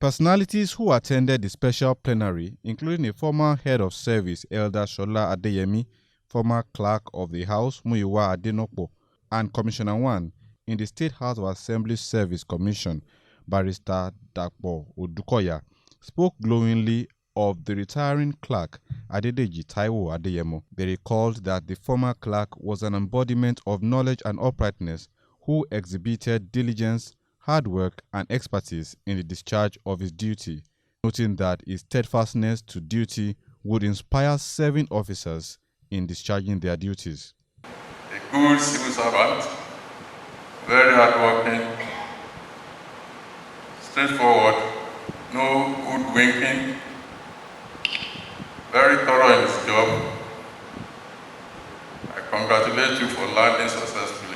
Personalities who attended the special plenary, including a former head of service, Elder Shola Adeyemi, former clerk of the House, Muyiwa Adenokpo, and Commissioner 1 in the State House of Assembly Service Commission, Barrister Dapo Odukoya, spoke glowingly of the retiring clerk, Adedeji Taiwo Adeyemo. They recalled that the former clerk was an embodiment of knowledge and uprightness who exhibited diligence, hard work, and expertise in the discharge of his duty, noting that his steadfastness to duty would inspire serving officers in discharging their duties. A good civil servant, very hardworking, straightforward, no hoodwinking, very thorough in his job. I congratulate you for landing successfully.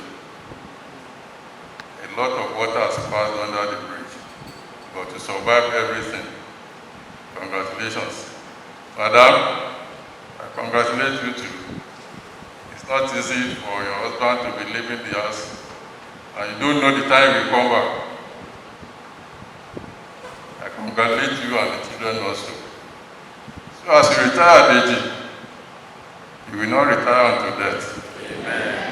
A lot of water has passed under the bridge, but to survive everything, congratulations. Madam, I congratulate you too. It's not easy for your husband to be leaving the house, and you don't know the time will come back. I congratulate you and the children also. So as you retire, Deji, you will not retire unto death. Amen.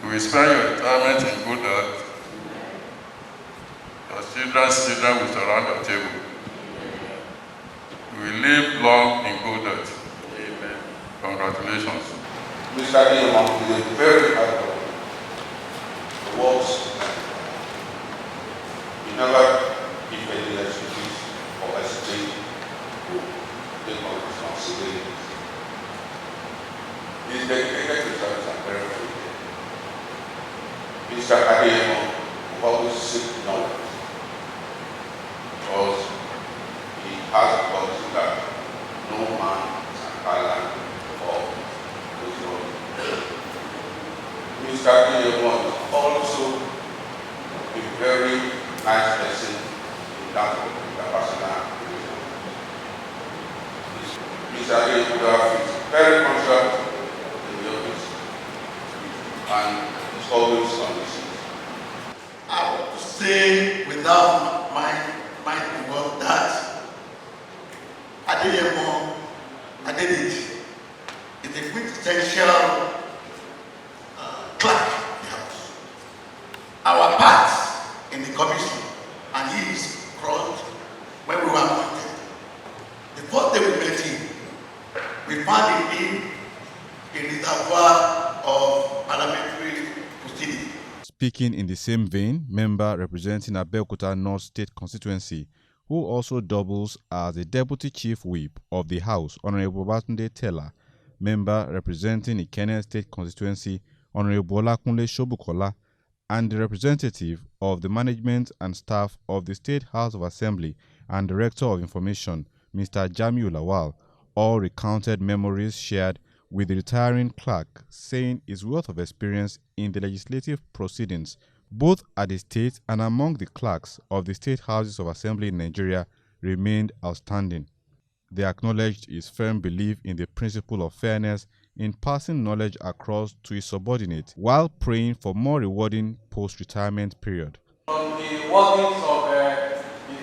You will spend your retirement in good health. Your children's children will surround your table. You will live long in good health. Amen. Congratulations. Mr. Adeyemo is a very hard worker. He works. He never gives any excuses or hesitate to take on responsibilities. He is dedicated to service and very dedicated. Mr. Adeyemo will always seek knowledge because he has a policy that no man is an island for his own. Mr. Adeyemo is also a very nice person in terms of interpersonal relations. Mr. Adeyemo is very punctual in the office and is always on the scene. I want to say without mind word that Adeyemo Adedeji is a quintessential clerk in the house. Our part in the commission, and he is crossed when we were appointed. The first day we met him, we found him in a reservoir of parliamentary proceedings. Speaking in the same vein, member representing Abeokuta North State Constituency, who also doubles as the Deputy Chief Whip of the House, Honorable Babatunde Teller, member representing Ikenne State Constituency, Honorable Olakunle Shobukola, and the representative of the management and staff of the State House of Assembly and Director of Information, Mr. Jamiu Lawal, all recounted memories shared with the retiring clerk, saying his wealth of experience in the legislative proceedings, both at the state and among the clerks of the State Houses of Assembly in Nigeria, remained outstanding. They acknowledged his firm belief in the principle of fairness in passing knowledge across to his subordinates, while praying for more rewarding post-retirement period. From the workings of the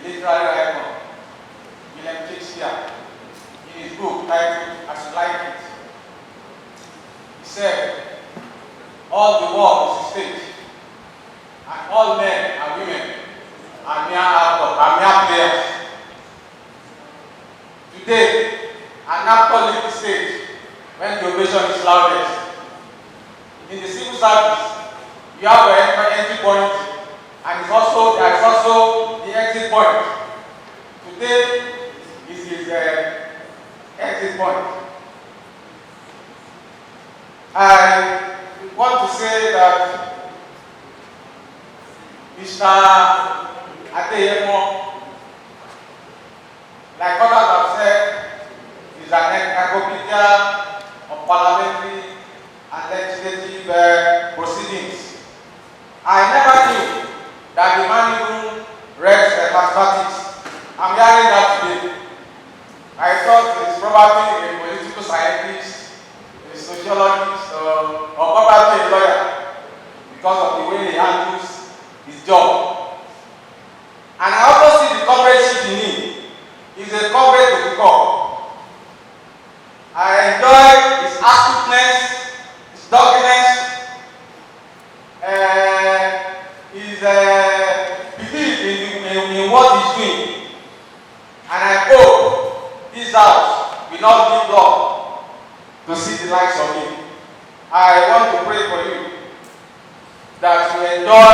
literary icon, William Shakespeare, in his book titled As You Like It, he said, all the world is a stage, and all men and women are mere actors, are mere players. Today, an actor leaves the stage when the ovation is loudest. In the civil service, you have an entry point, and there is also the exit point. Today is his exit point. I want to say that Mr. Adeyemo, like others have said, is an encyclopedia of parliamentary and legislative proceedings. I never knew that the man even read mathematics. I'm hearing that today. I thought it's probably a political scientist, a sociologist, or probably a lawyer because of the way he handles his job. And I also see the is a comrade to the core. I enjoy his astuteness, his doggedness, his belief in what he's doing. And I hope this house will not live long to see the likes of him. I want to pray for you that you enjoy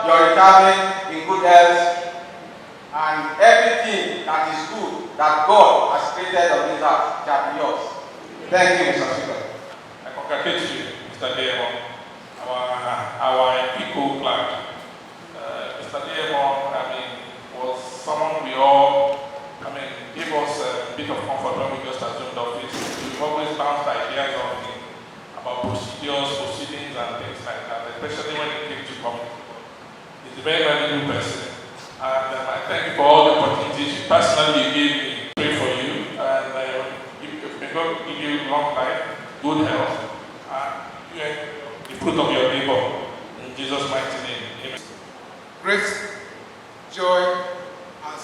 your retirement in good health and everything that is good that God has created on this earth shall be yours. Thank you, Mr. Speaker. I congratulate you, Mr. Diemon, our eco clerk. Mr. Diemon, was someone we all, gave us a bit of comfort when we just assumed office. We've always bounced ideas of him about procedures, proceedings, and things like that, especially when it came to community. He's a very, very good person. And I thank you for all the opportunities you personally gave me. Pray for you, and may God give you long life, good health, and the fruit of your labor. In Jesus' mighty name, amen. Great joy and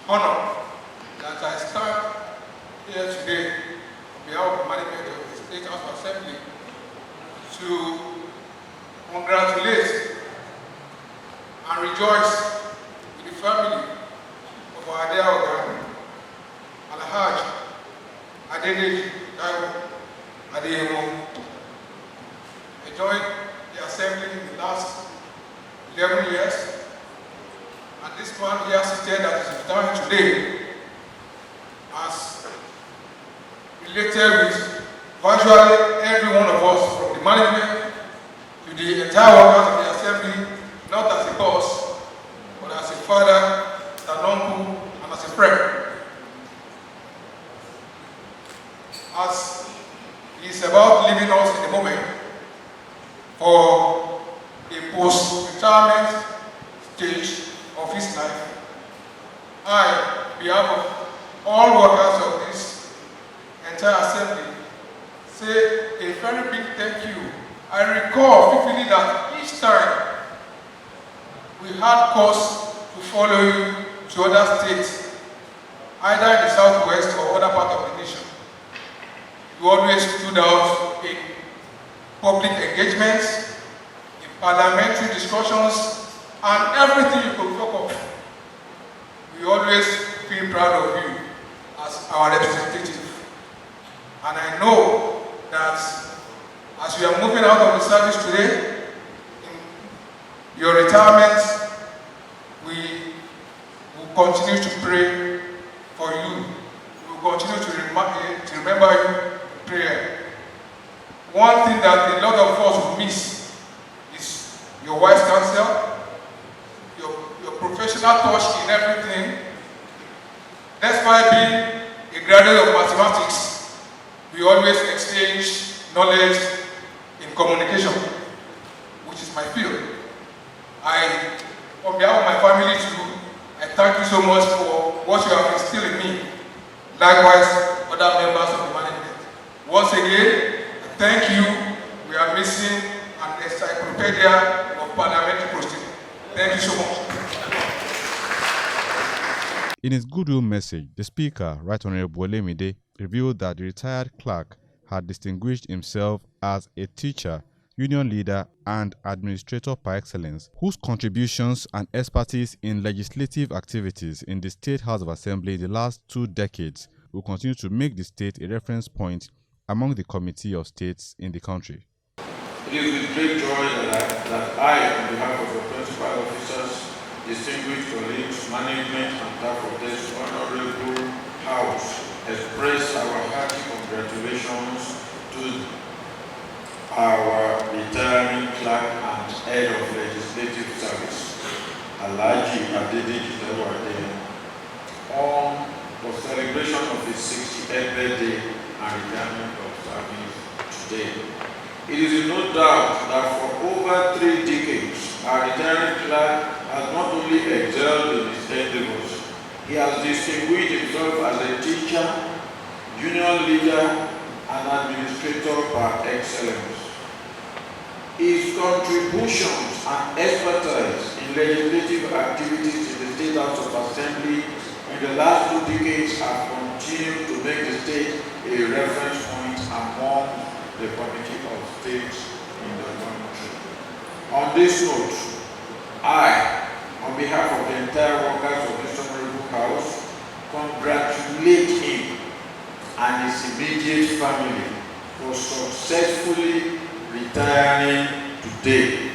honor that I stand here today on behalf of the management of the State House of Assembly to congratulate and rejoice with the family of our dear OGUN, Alhaj Adedeji Taiwo Adeyemo. I joined the assembly in the last 11 years, and this man here seated that is retiring today has related with virtually every one of us, from the management to the entire workers of the assembly, not as a boss, but as a father, as an uncle, and as a friend. As he is about leaving us in a moment for a post-retirement stage of his life, I, on behalf of all workers of this entire assembly, say a very big thank you. I recall vividly that each time we had cause to follow you to other states, either in the southwest or other part of the nation. You always stood out in public engagements, in parliamentary discussions, and everything you could talk of. We always feel proud of you as our representative. And I know that as we are moving out of the service today, in your retirement, we will continue to pray for you. We will continue to remember you in prayer. One thing that a lot of us will miss is your wise counsel, your professional touch in everything. Despite being a graduate of mathematics, we always exchange knowledge in communication, which is my field. On behalf of my family too, I thank you so much for what you have instilled in me. Likewise, other members of the management. Once again, thank you. We are missing an encyclopedia of parliamentary proceedings. Thank you so much. In his goodwill message, the Speaker, Right Honorable Olemide, revealed that the retired clerk had distinguished himself as a teacher, union leader, and administrator par excellence, whose contributions and expertise in legislative activities in the State House of Assembly in the last 2 decades will continue to make the state a reference point among the Committee of States in the country. It is with great joy that I, on behalf of the principal officers, distinguished colleagues, management, and staff of this honorable House, express our hearty congratulations to our retiring clerk and head of legislative service, Alhaji Adedeji Taiwo Adeyemo, on the celebration of his 68th birthday and retirement of service today. It is no doubt that for over 3 decades, our retiring clerk has not only excelled in his endeavors, he has distinguished himself as a teacher, union leader, and administrator par excellence. His contributions and expertise in legislative activities in the State House of Assembly in the last 2 decades have continued to make the state a reference point among the community of states in the country. On this note, I, on behalf of the entire workers of this honorable house, congratulate him and his immediate family for successfully retiring today.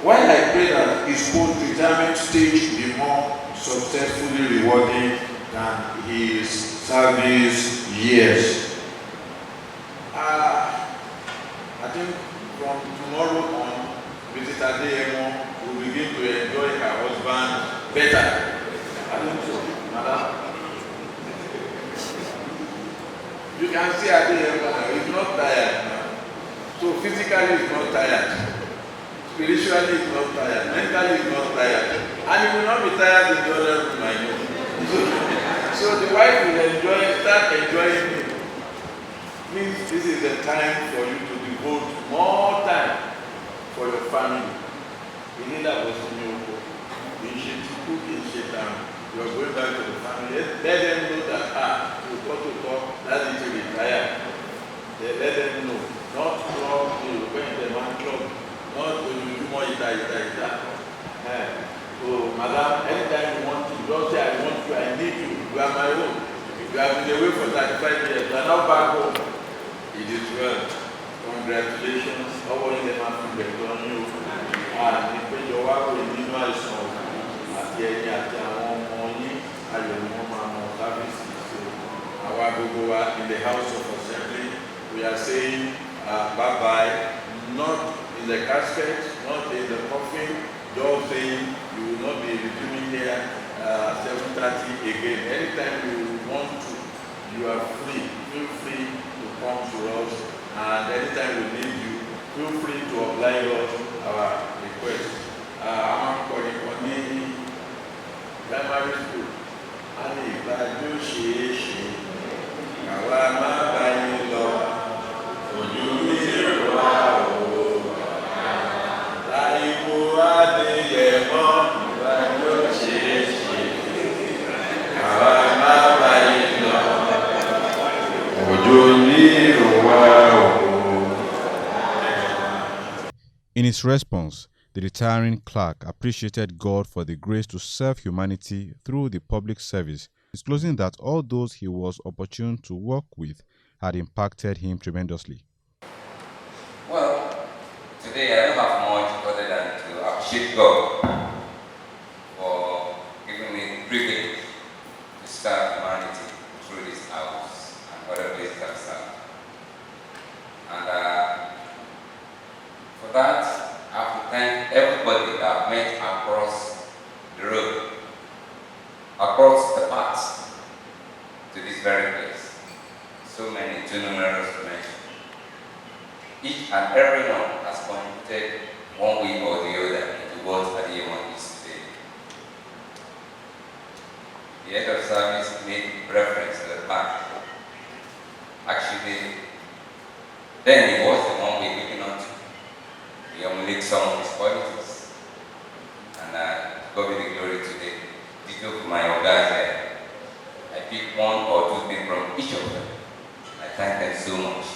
While I pray that his post-retirement stage will be more successfully rewarding than his service years. I think from tomorrow on, Mrs. Adeyemo will begin to enjoy her husband better. I don't know, madam. You can see Adeyemo now, he's not tired now. So physically he's not tired. Spiritually he's not tired. Mentally he's not tired. And he will not be tired in the other room, I know. So the wife will start enjoying him. Means this is the time for you to devote more time for your family. You need that was in your book. You should cook in shit down. You are going back to the family. Let them know that you got to talk, that is to retire. Let them know. Not club, you go in the man club. Not when you do more ita. So madam, anytime you want to, don't say I want you, I need you. You are my own. You have been away for 35 years. You are now back home. It is well. Congratulations. All of them have been on you. And if you are in the nation, at the end of the morning, I will more services. Our Google in the House of Assembly, we are saying bye-bye, not in the casket, not in the coffin, just saying you will not be resuming here 7:30 again. Anytime you want to, you are free. Feel free to come to us, and anytime we need you, feel free to oblige us our request. I'm calling on the primary school. And if I do she, àwa máa bá yín lọ, ojú mi rọ̀ o. Láìpò Adéyẹmọ, ìbá yóò ṣe. Àwa máa bá yín lọ, ojú mi rọ̀ o. In his response, the retiring clerk appreciated God for the grace to serve humanity through the public service, disclosing that all those he was opportune to work with had impacted him tremendously. Well, today I don't have much other than to appreciate God for giving me the privilege to serve humanity through this house and other places I've served. And for that, I have to thank everybody that I've met across the road, across the path to this very place. So many, too numerous to mention. Each and every one has contributed one way or the other to what Adeyemo is today. The head of service made reference to the fact. Actually, then he was the one we looking on to. We emulate some of his qualities. And God be the glory today. Dito for my guys there. I pick one or two things from each of them. I thank them so much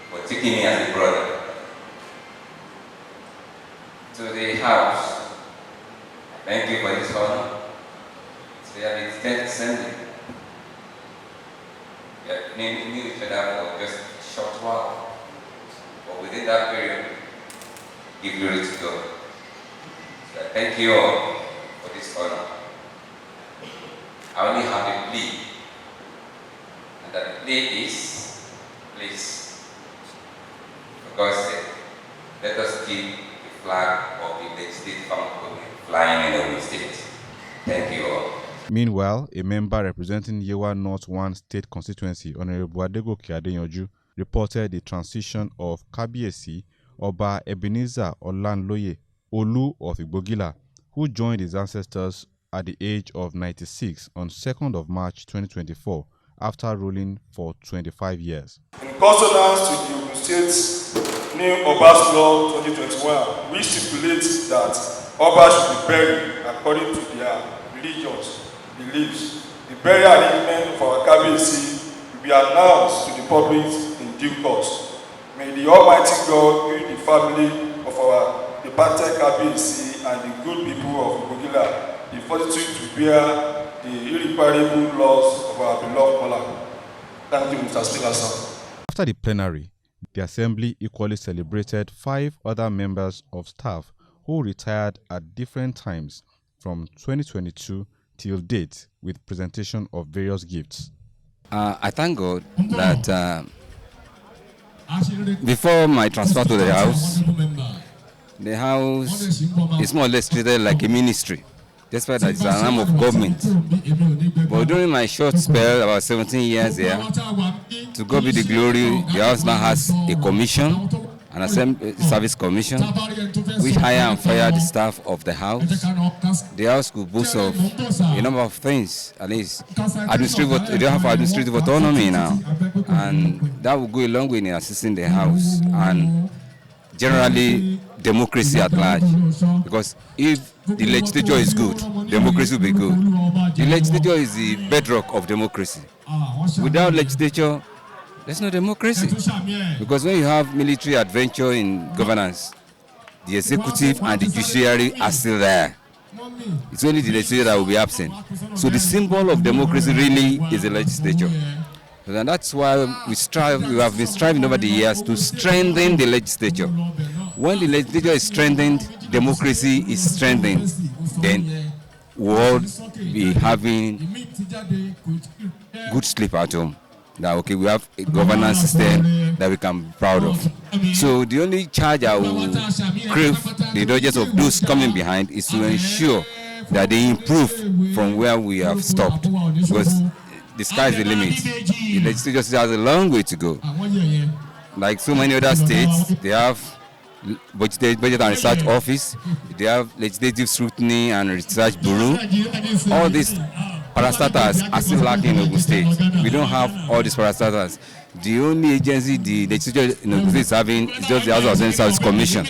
for taking me as a brother. To the house, thank you for this honor. So we have been 10th Sunday. We have knew each other for just a short while. But within that period, give glory to God. So I thank you all for this honor. I only have a plea. And that plea is, please, for God's sake, let us keep the flag of the state family flying in the state. Thank you all. Meanwhile, a member representing Yewa North 1 State Constituency, Honorable Adegoke Adeyanju, reported the transition of Kabiyesi Oba Ebenezer Olanloye Olu of Igbogila, who joined his ancestors at the age of 96 on 2nd of March 2024 after ruling for 25 years. In consonance to the Ogun State's new Oba's Law 2021, which stipulates that Obas should be buried according to their religions, believes the burial arrangement for our KBC will be announced to the public in due course. May the Almighty God give the family of our departed KBC and the good people of Bogila the fortitude to bear the irreparable loss of our beloved mother. Thank you, Mr. Speaker, sir. After the plenary, the Assembly equally celebrated 5 other members of staff who retired at different times from 2022 till date with presentation of various gifts. I thank God that before my transfer to the house is more or less treated like a ministry, despite that it's an arm of government. But during my short spell, about 17 years here, to God be the glory, the house now has a commission, an assembly service commission, which hire and fire the staff of the house. The house could boast of a number of things, at least administrative, they have administrative autonomy now, and that will go a long way in assisting the house and generally democracy at large. Because if the legislature is good, democracy will be good. The legislature is the bedrock of democracy. Without legislature, there's no democracy. Because when you have military adventure in governance, the executive and the judiciary are still there. It's only the legislature that will be absent. So the symbol of democracy really is the legislature. And that's why we have been striving over the years to strengthen the legislature. When the legislature is strengthened, democracy is strengthened, then we will be having good sleep at home. That okay, we have a governance system that we can be proud of. So the only charge I will crave the indulgence of those coming behind is to ensure that they improve from where we have stopped. Because the sky is the limit. The legislature still has a long way to go. Like so many other states, they have budget and research office, they have legislative scrutiny and research bureau. All these parastatals are still lacking in Ogun State. We don't have all these parastatals. The only agency the legislature in Ogun State is having is just the House of Assembly Service Commission.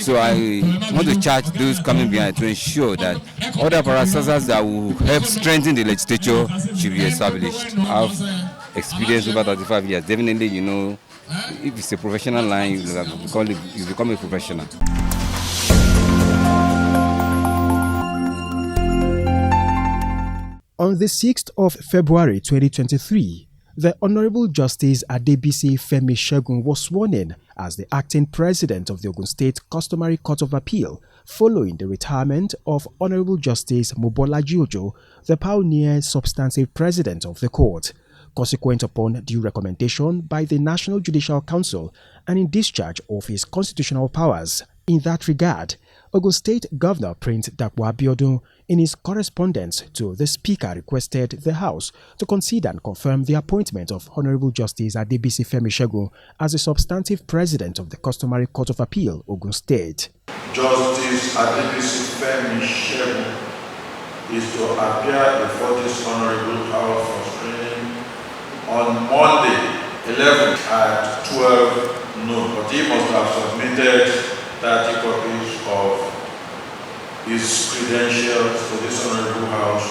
So I want to charge those coming behind to ensure that other parastatals that will help strengthen the legislature should be established. I've experienced over 35 years. Definitely, you know, if it's a professional line, you become a professional. On the 6th of February 2023, the Honorable Justice Adebisi Femi Segun was sworn in as the acting president of the Ogun State Customary Court of Appeal following the retirement of Honorable Justice Mobolaji Ojo, the pioneer substantive president of the court. Consequent upon due recommendation by the National Judicial Council and in discharge of his constitutional powers. In that regard, Ogun State Governor Prince Dakwa ABIODUN, in his correspondence to the Speaker, requested the House to consider and confirm the appointment of Honorable Justice Adebisi Femi Segun as the substantive president of the Customary Court of Appeal, Ogun State. Justice Adebisi Femi Segun is to appear before this Honorable House for screening on Monday, 11th at 12 noon. But he must have submitted 30 copies of his credentials to this Honorable House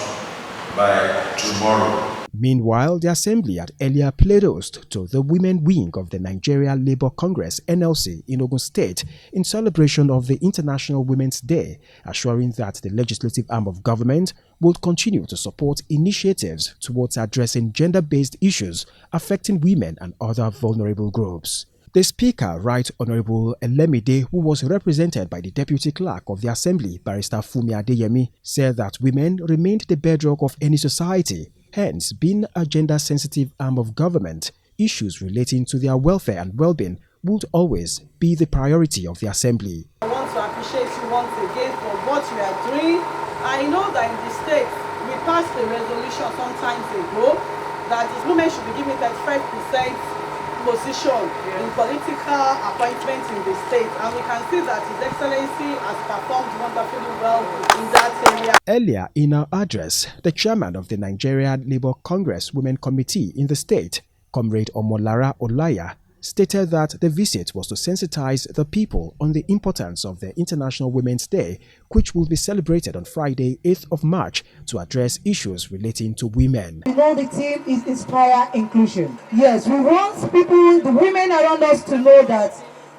by tomorrow. Meanwhile, the Assembly had earlier played host to the Women Wing of the Nigeria Labour Congress (NLC) in Ogun State in celebration of the International Women's Day, assuring that the legislative arm of government will continue to support initiatives towards addressing gender-based issues affecting women and other vulnerable groups. The Speaker, Right Honourable Elemide, who was represented by the Deputy Clerk of the Assembly, Barrister Fumi Adeyemi, said that women remained the bedrock of any society. Hence, being a gender-sensitive arm of government, issues relating to their welfare and well-being would always be the priority of the Assembly. I want to appreciate you once again for what you are doing. I know that in the state, we passed a resolution some time ago that women should be given 35% position in political appointments in the state, and we can see that His Excellency has performed wonderfully well in that area. Earlier in her address, the chairman of the Nigeria Labour Congress Women Committee in the state, Comrade Omolara Olaya, stated that the visit was to sensitize the people on the importance of the International Women's Day, which will be celebrated on Friday, 8th of March, to address issues relating to women. You know, the theme is Inspire Inclusion. Yes, we want people, the women around us, to know that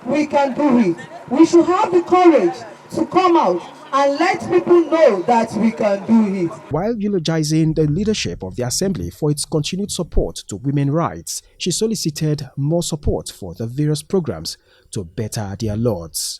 we can do it. We should have the courage to come out and let people know that we can do it. While eulogizing the leadership of the Assembly for its continued support to women's rights, she solicited more support for the various programs to better their lots.